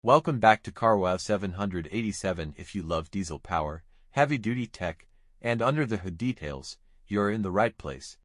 Welcome back to Powerhouse 787. If you love diesel power, heavy-duty tech, and under-the-hood details, you're in the right place.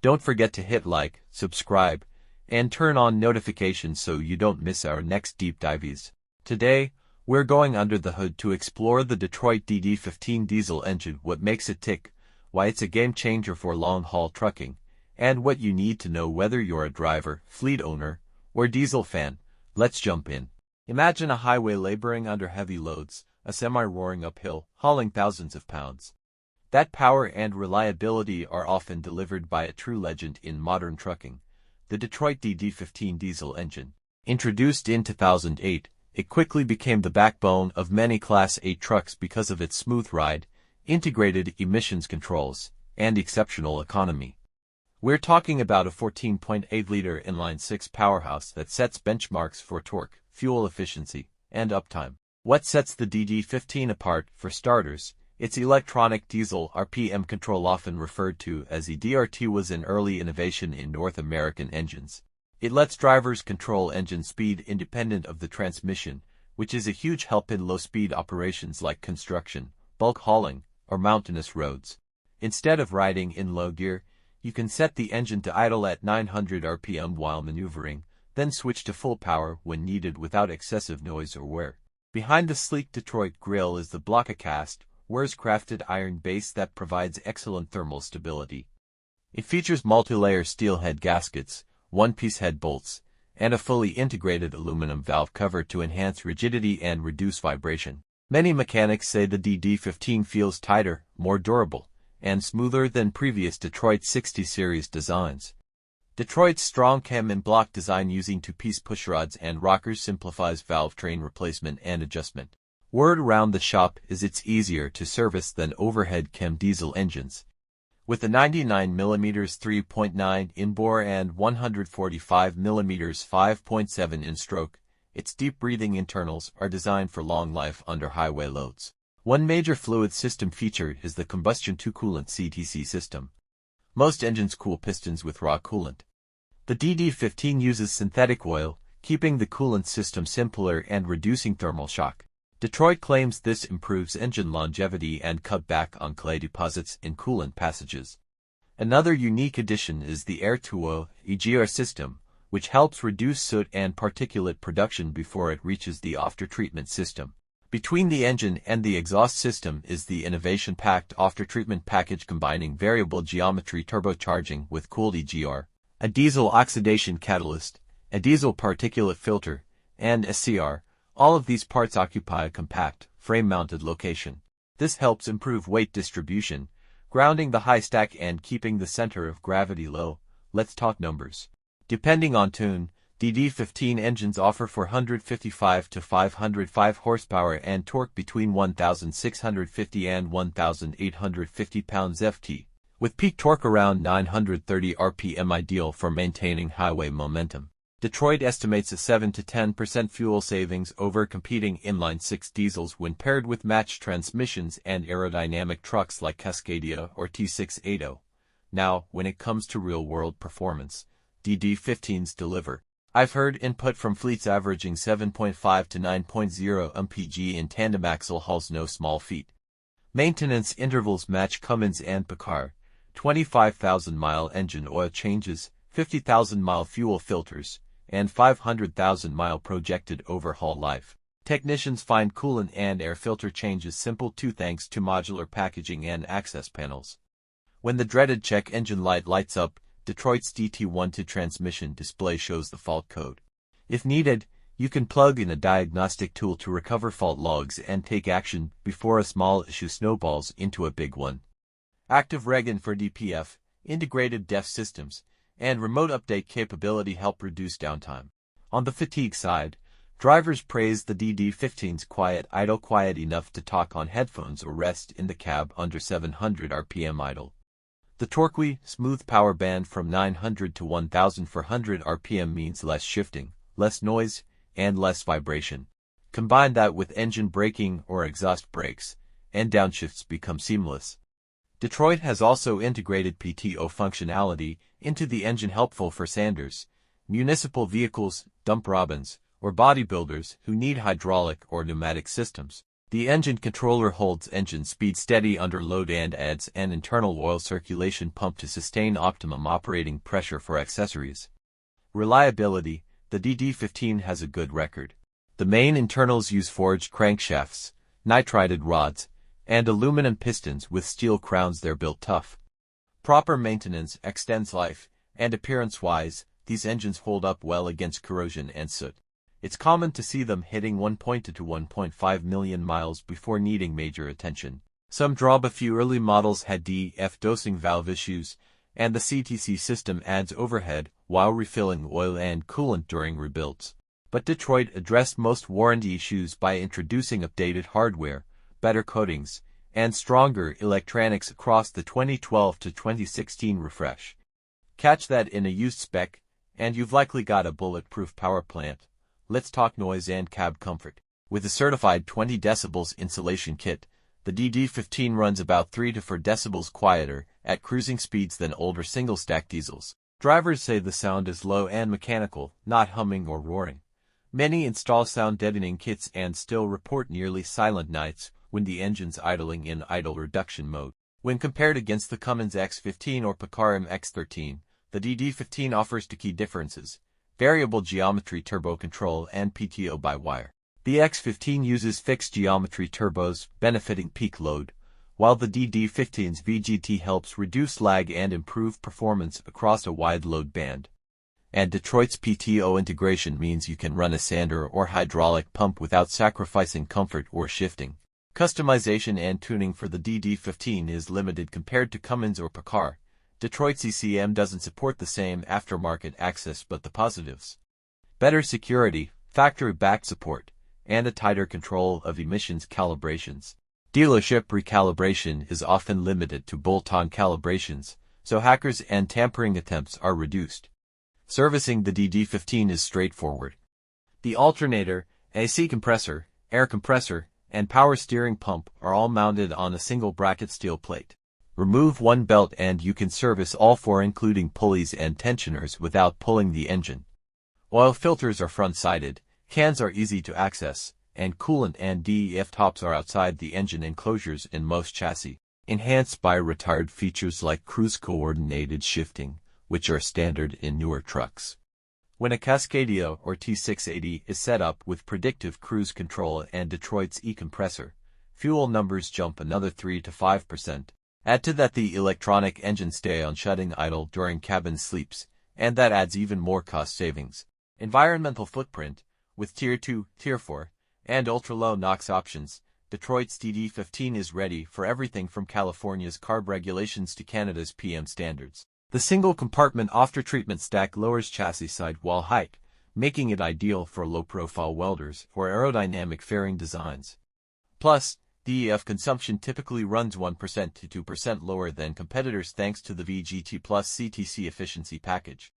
Don't forget to hit like, subscribe, and turn on notifications so you don't miss our next deep dives. Today, we're going under the hood to explore the Detroit DD15 diesel engine, what makes it tick, why it's a game-changer for long-haul trucking, and what you need to know whether you're a driver, fleet owner, or diesel fan. Let's jump in. Imagine a highway laboring under heavy loads, a semi roaring uphill, hauling thousands of pounds. That power and reliability are often delivered by a true legend in modern trucking, the Detroit DD15 diesel engine. Introduced in 2008, it quickly became the backbone of many Class 8 trucks because of its smooth ride, integrated emissions controls, and exceptional economy. We're talking about a 14.8-liter inline-six powerhouse that sets benchmarks for torque, fuel efficiency, and uptime. What sets the DD15 apart, for starters, its electronic diesel RPM control, often referred to as EDRT, was an early innovation in North American engines. It lets drivers control engine speed independent of the transmission, which is a huge help in low-speed operations like construction, bulk hauling, or mountainous roads. Instead of riding in low gear, you can set the engine to idle at 900 RPM while maneuvering, then switch to full power when needed without excessive noise or wear. Behind the sleek Detroit grille is the block-a-cast, crafted iron base that provides excellent thermal stability. It features multi-layer steel head gaskets, one-piece head bolts, and a fully integrated aluminum valve cover to enhance rigidity and reduce vibration. Many mechanics say the DD15 feels tighter, more durable, and smoother than previous Detroit 60 series designs. Detroit's strong cam and block design using two-piece pushrods and rockers simplifies valve train replacement and adjustment. Word around the shop is it's easier to service than overhead cam diesel engines. With a 99mm 3.9 in bore and 145mm 5.7 in stroke, its deep-breathing internals are designed for long life under highway loads. One major fluid system feature is the combustion to coolant CTC system. Most engines cool pistons with raw coolant. The DD15 uses synthetic oil, keeping the coolant system simpler and reducing thermal shock. Detroit claims this improves engine longevity and cut back on clay deposits in coolant passages. Another unique addition is the air-to-oil (EGR) system, which helps reduce soot and particulate production before it reaches the after-treatment system. Between the engine and the exhaust system is the innovation-packed after-treatment package combining variable geometry turbocharging with cooled EGR, a diesel oxidation catalyst, a diesel particulate filter, and a CR. All of these parts occupy a compact, frame-mounted location. This helps improve weight distribution, grounding the high stack and keeping the center of gravity low. Let's talk numbers. Depending on tune, DD15 engines offer 455 to 505 horsepower and torque between 1,650 and 1,850 pounds-ft, with peak torque around 930 RPM, ideal for maintaining highway momentum. Detroit estimates a 7 to 10% fuel savings over competing inline-six diesels when paired with matched transmissions and aerodynamic trucks like Cascadia or T680. Now, when it comes to real-world performance, DD15s deliver. I've heard input from fleets averaging 7.5 to 9.0 mpg in tandem axle hauls, no small feat. Maintenance intervals match Cummins and PACCAR, 25,000-mile engine oil changes, 50,000-mile fuel filters, and 500,000-mile projected overhaul life. Technicians find coolant and air filter changes simple too thanks to modular packaging and access panels. When the dreaded check engine light lights up, Detroit's DT12 transmission display shows the fault code. If needed, you can plug in a diagnostic tool to recover fault logs and take action before a small issue snowballs into a big one. Active Regen for DPF, integrated DEF systems, and remote update capability help reduce downtime. On the fatigue side, drivers praise the DD15's quiet idle, quiet enough to talk on headphones or rest in the cab under 700 RPM idle. The torquey, smooth power band from 900 to 1,400 RPM means less shifting, less noise, and less vibration. Combine that with engine braking or exhaust brakes, and downshifts become seamless. Detroit has also integrated PTO functionality into the engine, helpful for sanders, municipal vehicles, dump robins, or bodybuilders who need hydraulic or pneumatic systems. The engine controller holds engine speed steady under load and adds an internal oil circulation pump to sustain optimum operating pressure for accessories. Reliability: the DD15 has a good record. The main internals use forged crankshafts, nitrided rods, and aluminum pistons with steel crowns. They're built tough. Proper maintenance extends life, and appearance-wise, these engines hold up well against corrosion and soot. It's common to see them hitting 1.2 to 1.5 million miles before needing major attention. Some drop. A few early models had DEF dosing valve issues, and the CTC system adds overhead while refilling oil and coolant during rebuilds. But Detroit addressed most warranty issues by introducing updated hardware, better coatings, and stronger electronics across the 2012 to 2016 refresh. Catch that in a used spec, and you've likely got a bulletproof power plant. Let's talk noise and cab comfort. With a certified 20 decibels insulation kit, the DD15 runs about 3 to 4 decibels quieter at cruising speeds than older single-stack diesels. Drivers say the sound is low and mechanical, not humming or roaring. Many install sound deadening kits and still report nearly silent nights when the engine's idling in idle reduction mode. When compared against the Cummins X15 or PACCAR MX-13, the DD15 offers two key differences: variable geometry turbo control and PTO by wire. The X15 uses fixed geometry turbos, benefiting peak load, while the DD15's VGT helps reduce lag and improve performance across a wide load band. And Detroit's PTO integration means you can run a sander or hydraulic pump without sacrificing comfort or shifting. Customization and tuning for the DD15 is limited compared to Cummins or PACCAR. Detroit's ECM doesn't support the same aftermarket access, but the positives: better security, factory back support, and a tighter control of emissions calibrations. Dealership recalibration is often limited to bolt-on calibrations, so hackers and tampering attempts are reduced. Servicing the DD15 is straightforward. The alternator, AC compressor, air compressor, and power steering pump are all mounted on a single bracket steel plate. Remove one belt and you can service all four, including pulleys and tensioners, without pulling the engine. Oil filters are front-sided, cans are easy to access, and coolant and DEF tops are outside the engine enclosures in most chassis, enhanced by retired features like cruise-coordinated shifting, which are standard in newer trucks. When a Cascadia or T680 is set up with predictive cruise control and Detroit's e-compressor, fuel numbers jump another 3 to 5%. Add to that the electronic engine stay on shutting idle during cabin sleeps, and that adds even more cost savings. Environmental footprint: with Tier 2, Tier 4, and ultra-low NOx options, Detroit's DD15 is ready for everything from California's CARB regulations to Canada's PM standards. The single-compartment after-treatment stack lowers chassis sidewall height, making it ideal for low-profile welders or aerodynamic fairing designs. Plus, DEF consumption typically runs 1% to 2% lower than competitors thanks to the VGT plus CTC efficiency package.